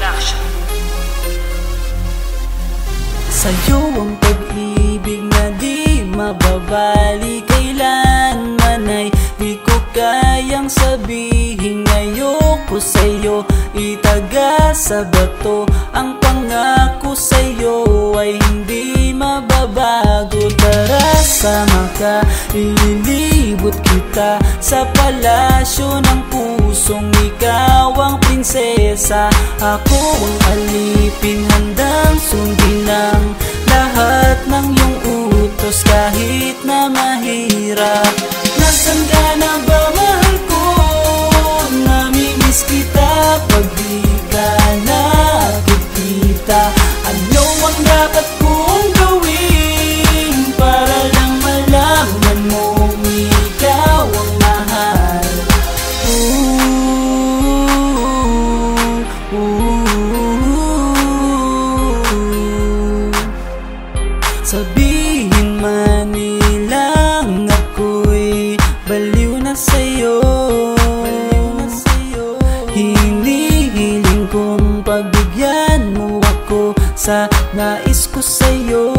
Production. Sa'yo ang pag-ibig na di mababali, kailanman ay di ko kayang sabihin. Ayoko sa'yo itaga sa bato, ang pangako sa'yo ay hindi mababago. Tara sama ka, ililibot kita sa palasyo ng pusong ikaw ang prinsesa. Ako ang alipin, handang sundin ang lahat ng iyong utos kahit na mahirap. Nasaan ka na ba, mahal ko? Namimiss kita pag di ka nakikita. Ano ang dapat kong gawin para lang malaman mo ikaw ang mahal? Sabihin man nilang ako'y baliw na sa'yo, hinihiling kong pagbigyan mo ako sa nais ko sa'yo.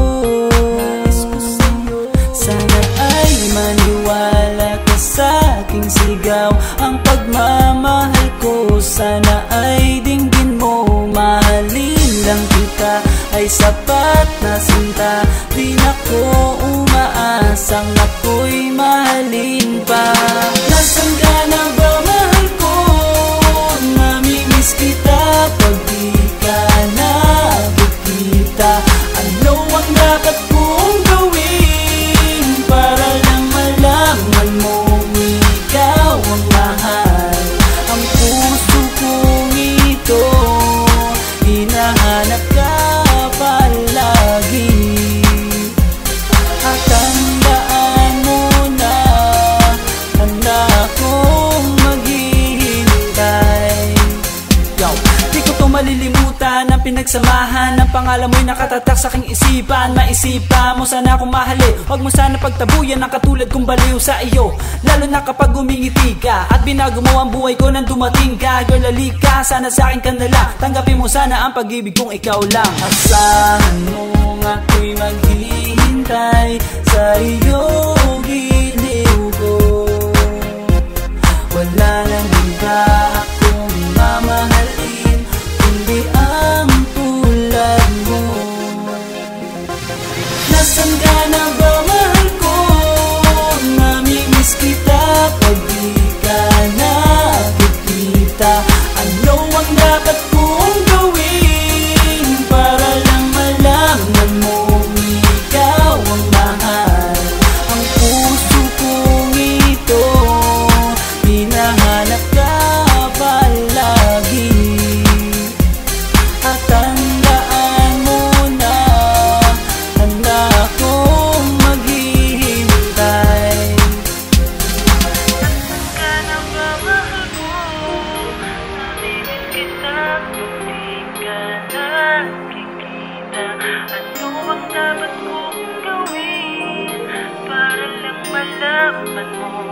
Sana ay maniwala ka sa aking sigaw, ang pagmamahal ko sana ay dinggin mo. Mahalin lang kita ay sapat na sinta, di na ko umaasang ako'y mahalin pa. Nasaan ka na ba, mahal ko? Namimiss kita pag di ka nakikita. Ano ang dapat kong gawin para lang malaman mo ikaw ang mahal? Ang puso kong ito hinahanap ka palagi, at tandaan mo na handa akong maghihintay. Yo, di ko to malilimutan ang pinagsamahan ng pangalan mo'y nakatatak sa aking isipan. Maisipan mo sana akong mahalin, huwag mo sana pagtabuyan ang katulad kong baliw sa iyo. Lalo na kapag umingiti ka at binago mo ang buhay ko nang dumating ka. Girl, halika, sana sa akin ka na lang, tanggapin mo sana ang pag-ibig kong ikaw lang. Asahan mo ako'y maghihintay sa iyong giliw ko. Wala nang iba akong mamahalin kundi ang tulad mo. Nasaan ka na ba, mahal ko? Namimiss kita pag di ka nakikita. Ano ang dapat kong gawin para lang malaman mo ikaw ang mahal? Ang puso kong ito hinahanap ka palagi, at tandaan mo na handa akong maghihintay. Nasaan ka na ba, mahal ko? Namimiss kita kung di ka nakikita. Ano ang dapat kong gawin para lang malaman mo